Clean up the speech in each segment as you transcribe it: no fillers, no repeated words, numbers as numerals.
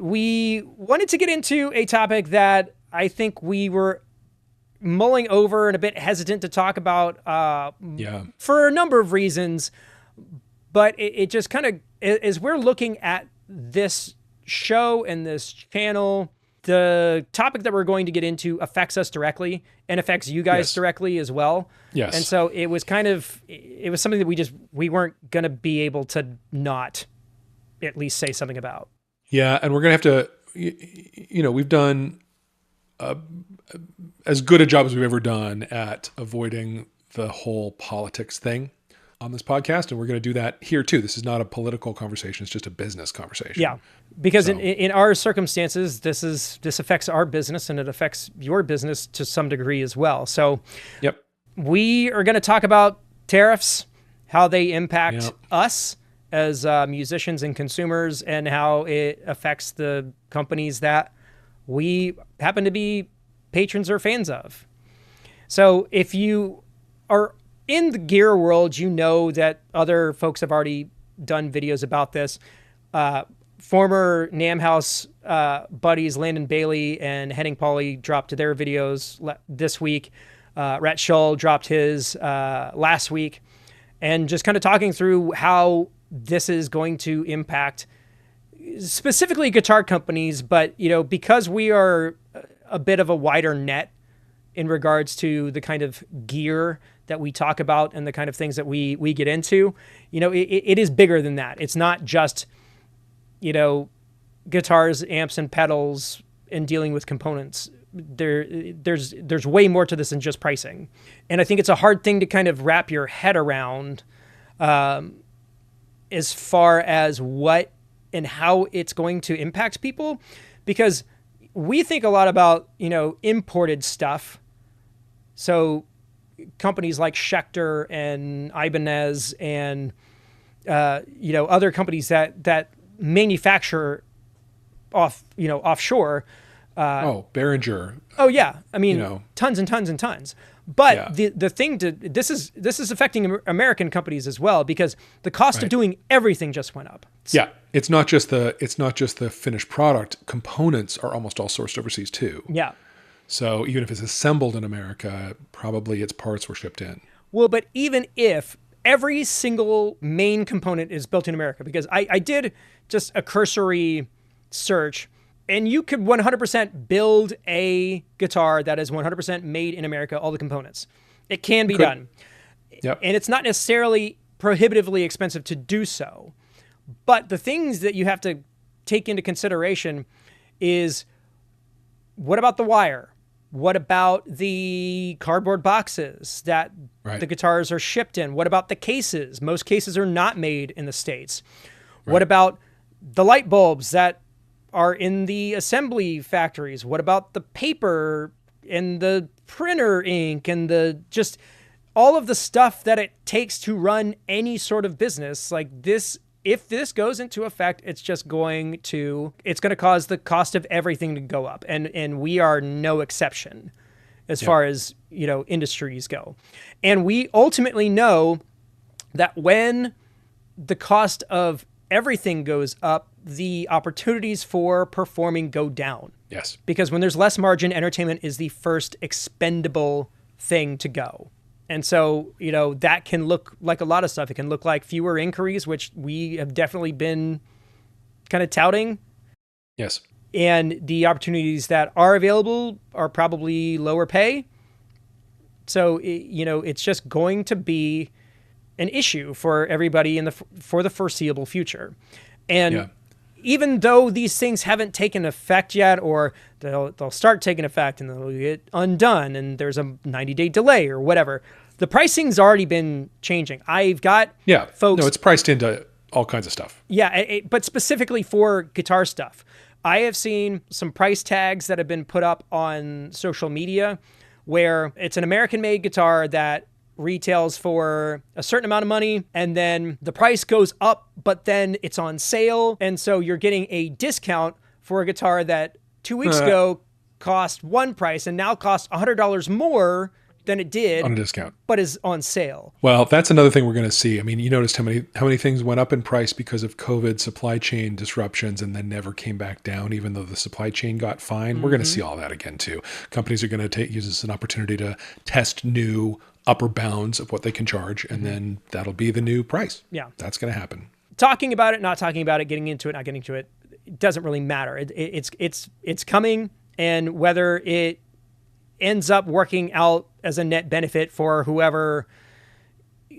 we wanted to get into a topic that I think we were mulling over and a bit hesitant to talk about for a number of reasons. But it just kind of, as we're looking at this show and this channel, the topic that we're going to get into affects us directly and affects you guys directly as well. Yes. And so it was something that we weren't going to be able to not at least say something about. Yeah. And we're going to have to, we've done as good a job as we've ever done at avoiding the whole politics thing on this podcast. And we're going to do that here too. This is not a political conversation. It's just a business conversation. Yeah. Because in our circumstances, this affects our business and it affects your business to some degree as well. So we are going to talk about tariffs, how they impact us as musicians and consumers, and how it affects the companies that we happen to be patrons or fans of. So if you are in the gear world, you know that other folks have already done videos about this. Former NAMM House buddies Landon Bailey and Henning Pauly dropped their videos this week. Rhett Shull dropped his last week, and just kind of talking through how this is going to impact specifically guitar companies, but because we are a bit of a wider net in regards to the kind of gear that we talk about and the kind of things that we get into, it is bigger than that. It's not just, guitars, amps, and pedals and dealing with components. There's way more to this than just pricing. And I think it's a hard thing to kind of wrap your head around as far as what and how it's going to impact people, because we think a lot about, imported stuff. So companies like Shechter and Ibanez and, other companies that manufacture offshore. Behringer. Oh yeah. I mean, tons and tons and tons. But this is affecting American companies as well, because the cost of doing everything just went up. Yeah. It's not just the finished product. Components are almost all sourced overseas too. Yeah. So even if it's assembled in America, probably its parts were shipped in. Well, but even if every single main component is built in America, because I did just a cursory search, and you could 100% build a guitar that is 100% made in America, all the components. It can be done. Yep. And it's not necessarily prohibitively expensive to do so. But the things that you have to take into consideration is, what about the wire? What about the cardboard boxes that the guitars are shipped in? What about the cases? Most cases are not made in the States. What about the light bulbs that are in the assembly factories? What about the paper and the printer ink and just all of the stuff that it takes to run any sort of business like this? If this goes into effect, it's going to cause the cost of everything to go up. And we are no exception as far as, industries go. And we ultimately know that when the cost of everything goes up, the opportunities for performing go down. Yes. Because when there's less margin, entertainment is the first expendable thing to go. And so, that can look like a lot of stuff. It can look like fewer inquiries, which we have definitely been kind of touting. Yes. And the opportunities that are available are probably lower pay. So, it's just going to be an issue for everybody for the foreseeable future. And even though these things haven't taken effect yet, or they'll start taking effect and they'll get undone and there's a 90-day delay or whatever, the pricing's already been changing. I've got folks... No, it's priced into all kinds of stuff. Yeah, but specifically for guitar stuff. I have seen some price tags that have been put up on social media where it's an American-made guitar that retails for a certain amount of money, and then the price goes up, but then it's on sale. And so you're getting a discount for a guitar that 2 weeks ago cost one price and now costs $100 more than it did on a discount, but is on sale. Well, that's another thing we're going to see. I mean, you noticed how many things went up in price because of COVID supply chain disruptions and then never came back down, even though the supply chain got fine. Mm-hmm. We're going to see all that again too. Companies are going to use this as an opportunity to test new upper bounds of what they can charge, and then that'll be the new price. Yeah, that's going to happen. Talking about it, not talking about it, getting into it, not getting to it, it doesn't really matter. It's coming, and whether it ends up working out as a net benefit for whoever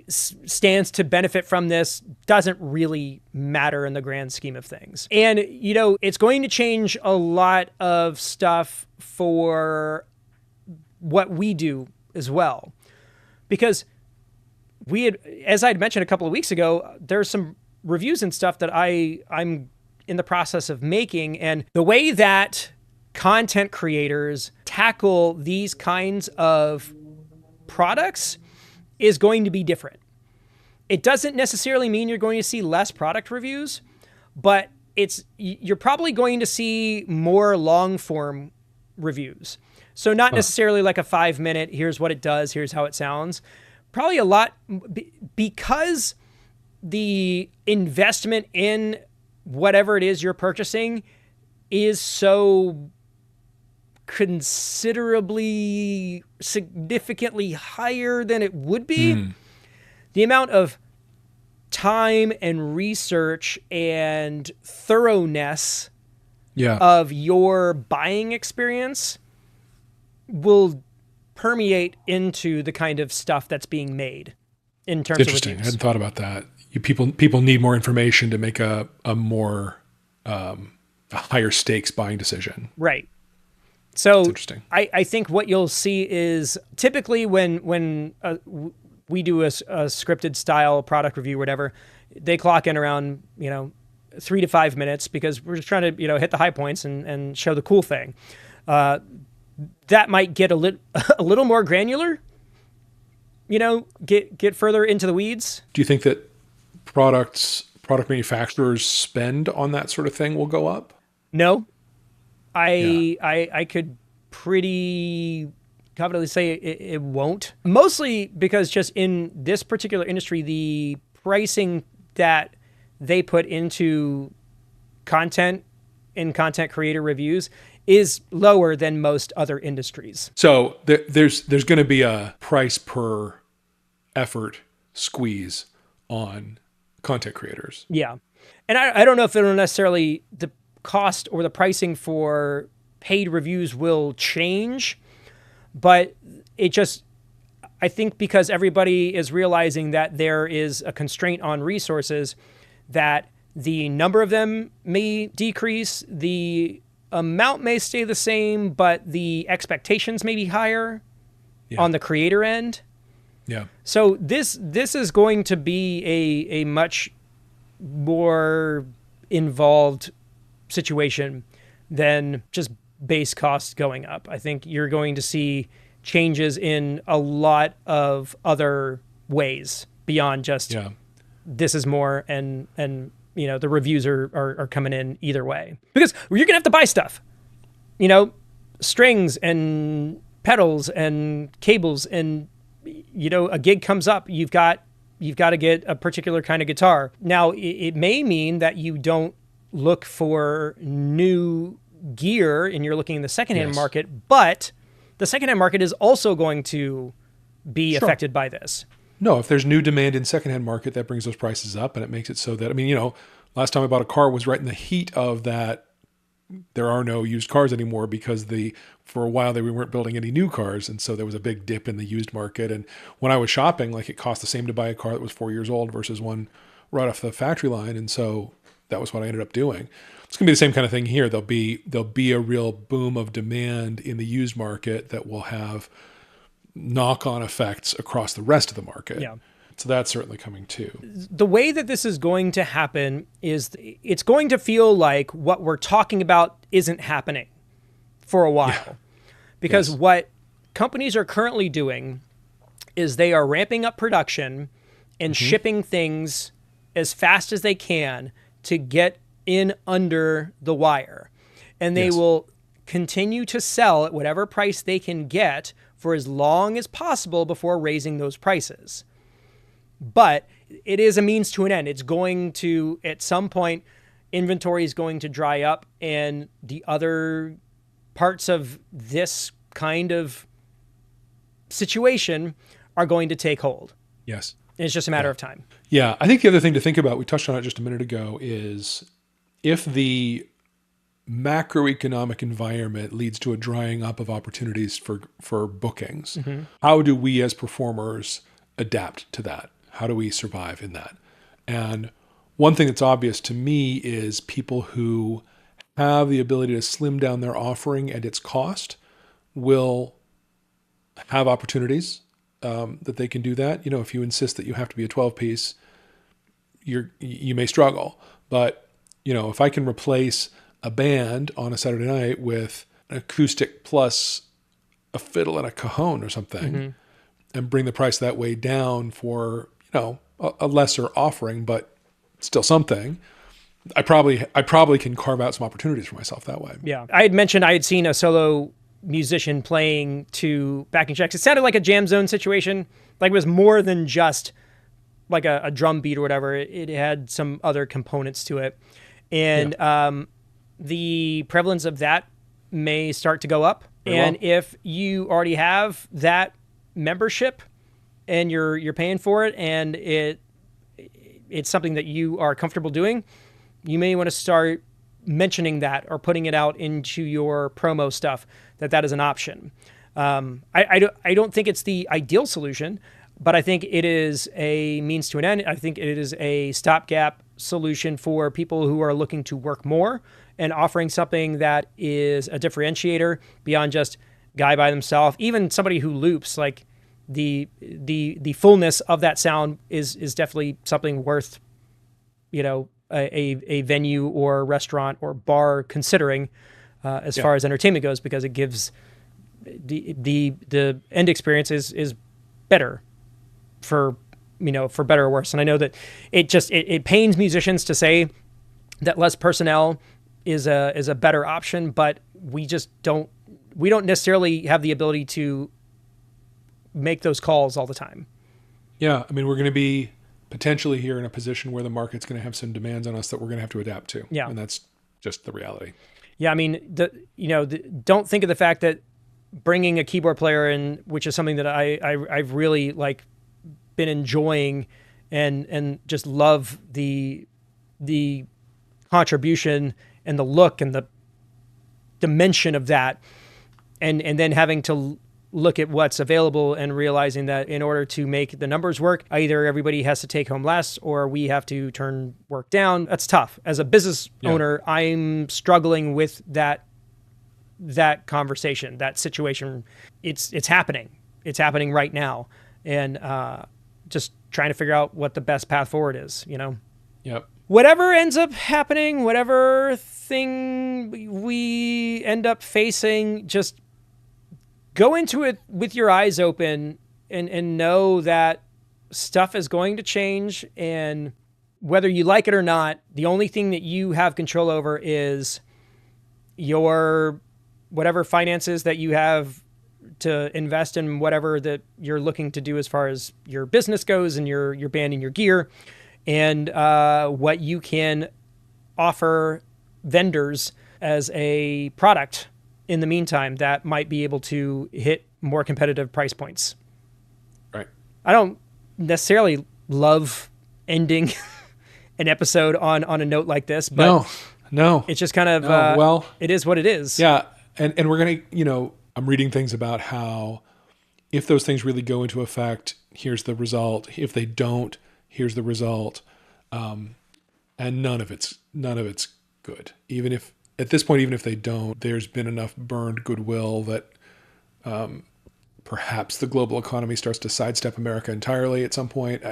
stands to benefit from this doesn't really matter in the grand scheme of things. And, it's going to change a lot of stuff for what we do as well. Because as I'd mentioned a couple of weeks ago, there's some reviews and stuff that I'm in the process of making. And the way that content creators tackle these kinds of products is going to be different. It doesn't necessarily mean you're going to see less product reviews, but you're probably going to see more long form reviews. So not necessarily like a 5-minute, here's what it does, here's how it sounds. Probably a lot, because the investment in whatever it is you're purchasing is so considerably, significantly higher than it would be. The amount of time and research and thoroughness of your buying experience will permeate into the kind of stuff that's being made in terms of reviews. Interesting. I hadn't thought about that. People need more information to make a more a higher stakes buying decision. Right. So interesting. I think what you'll see is typically when we do a scripted style product review, whatever, they clock in around 3 to 5 minutes because we're just trying to hit the high points and show the cool thing. That might get a little more granular. Get further into the weeds. Do you think that product manufacturers' spend on that sort of thing will go up? No. I could pretty confidently say it won't. Mostly because just in this particular industry, the pricing that they put into content in content creator reviews is lower than most other industries. So there's going to be a price per effort squeeze on content creators. Yeah. And I don't know if it'll necessarily, the cost or the pricing for paid reviews will change, but I think because everybody is realizing that there is a constraint on resources, that the number of them may decrease, the amount may stay the same, but the expectations may be higher on the creator end. Yeah. So this is going to be a much more involved situation than just base costs going up. I think you're going to see changes in a lot of other ways beyond just this is more and the reviews are coming in either way. Because you're gonna have to buy stuff. Strings and pedals and cables, and a gig comes up, you've got to get a particular kind of guitar. Now, it may mean that you don't look for new gear and you're looking in the secondhand market, but the secondhand market is also going to be affected by this. No, if there's new demand in secondhand market, that brings those prices up, and it makes it so that, last time I bought a car was right in the heat of that. There are no used cars anymore because for a while we weren't building any new cars. And so there was a big dip in the used market. And when I was shopping, it cost the same to buy a car that was 4 years old versus one right off the factory line. And so that was what I ended up doing. It's going to be the same kind of thing here. There'll be a real boom of demand in the used market that will have knock-on effects across the rest of the market. Yeah. So that's certainly coming too. The way that this is going to happen is it's going to feel like what we're talking about isn't happening for a while. Yeah. Because what companies are currently doing is they are ramping up production and shipping things as fast as they can to get in under the wire. And they will continue to sell at whatever price they can get for as long as possible before raising those prices. But it is a means to an end. It's going to, at some point, inventory is going to dry up, and the other parts of this kind of situation are going to take hold. Yes. And it's just a matter of time. Yeah. I think the other thing to think about, we touched on it just a minute ago, is if the macroeconomic environment leads to a drying up of opportunities for bookings, how do we as performers adapt to that? How do we survive in that? And one thing that's obvious to me is people who have the ability to slim down their offering at its cost will have opportunities that they can do that. You know, if you insist that you have to be a 12-piece, you may struggle. But, you know, if I can replace a band on a Saturday night with an acoustic plus a fiddle and a cajon or something, and bring the price that way down for, you know, a lesser offering, but still something, I probably can carve out some opportunities for myself that way. Yeah. I had mentioned I had seen a solo musician playing to backing tracks. It sounded like a jam zone situation. Like it was more than just like a drum beat or whatever. It had some other components to it. And the prevalence of that may start to go up. And if you already have that membership and you're paying for it, and it's something that you are comfortable doing, you may want to start mentioning that or putting it out into your promo stuff, that is an option. I don't think it's the ideal solution, but I think it is a means to an end. I think it is a stopgap solution for people who are looking to work more and offering something that is a differentiator beyond just guy by themselves. Even somebody who loops, like the fullness of that sound is definitely something worth, you know, a venue or restaurant or bar considering as far as entertainment goes, because it gives the end experience is better for better or worse. And I know that it pains musicians to say that less personnel is a better option, but we don't necessarily have the ability to make those calls all the time. Yeah. I mean, we're going to be potentially here in a position where the market's going to have some demands on us that we're going to have to adapt to. Yeah. And that's just the reality. Yeah. I mean, don't think of the fact that bringing a keyboard player in, which is something that I've really like been enjoying and just love the contribution and the look and the dimension of that. And then having to look at what's available and realizing that in order to make the numbers work, either everybody has to take home less or we have to turn work down. That's tough. As a business owner, I'm struggling with that conversation, that situation. It's happening. It's happening right now. And just trying to figure out what the best path forward is, you know? Yep. Whatever ends up happening, whatever thing we end up facing, just go into it with your eyes open and know that stuff is going to change. And whether you like it or not, the only thing that you have control over is your whatever finances that you have to invest in whatever that you're looking to do as far as your business goes and your band and your gear, and what you can offer vendors as a product in the meantime that might be able to hit more competitive price points. Right. I don't necessarily love ending an episode on a note like this, but no, it's just kind of, it is what it is. Yeah. And we're going to, I'm reading things about how if those things really go into effect, here's the result. If they don't, here's the result. And none of it's good. Even if, at this point, even if they don't, there's been enough burned goodwill that perhaps the global economy starts to sidestep America entirely at some point.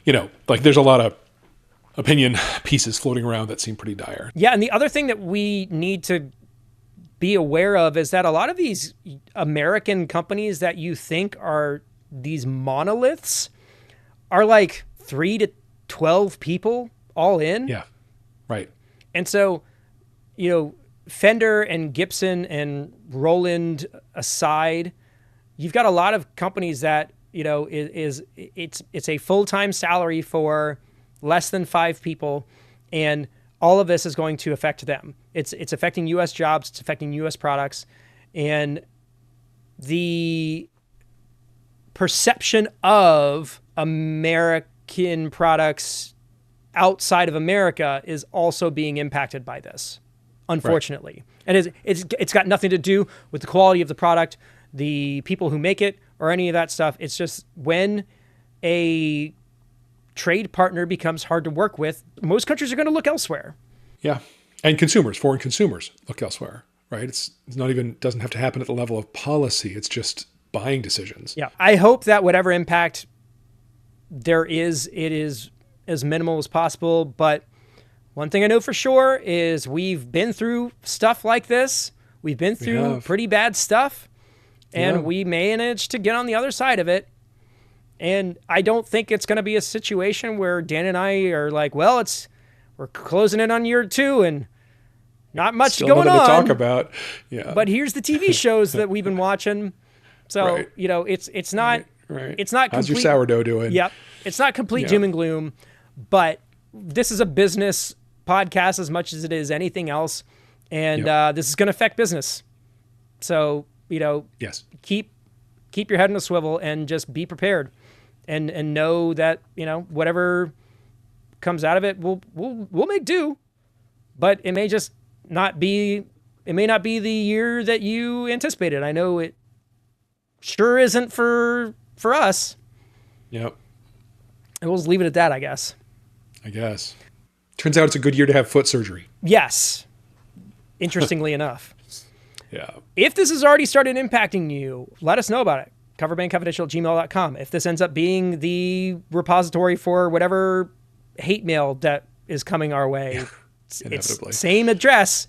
There's a lot of opinion pieces floating around that seem pretty dire. Yeah, and the other thing that we need to be aware of is that a lot of these American companies that you think are these monoliths are like 3 to 12 people all in. Yeah, right. And so, Fender and Gibson and Roland aside, you've got a lot of companies that, it's a full-time salary for less than 5 people, and all of this is going to affect them. It's affecting U.S. jobs, it's affecting U.S. products, and the perception of American products outside of America is also being impacted by this, unfortunately. Right. And it's got nothing to do with the quality of the product, the people who make it, or any of that stuff. It's just when a trade partner becomes hard to work with, most countries are going to look elsewhere. Yeah. And foreign consumers look elsewhere, right? It's not even, doesn't have to happen at the level of policy. It's just buying decisions. Yeah. I hope that whatever impact there is, it is as minimal as possible. But one thing I know for sure is we've been through stuff like this. We've been through pretty bad stuff, and we managed to get on the other side of it. And I don't think it's going to be a situation where Dan and I are like, well, we're closing in on year 2 and not much Still going on to talk about. Yeah. But here's the TV shows that we've been watching. So, it's not, it's not How's complete, your sourdough doing? Yep. It's not complete doom and gloom, but this is a business podcast as much as it is anything else. And this is going to affect business. So, yes, keep your head in a swivel and just be prepared and know that, whatever comes out of it, we'll make do, but it may just not be, it may not be the year that you anticipated. I know it sure isn't for us. Yep. And we'll just leave it at that, I guess. Turns out it's a good year to have foot surgery. Yes. Interestingly enough. Yeah. If this has already started impacting you, let us know about it. Coverbandconfidential@gmail.com. If this ends up being the repository for whatever hate mail that is coming our way, it's same address.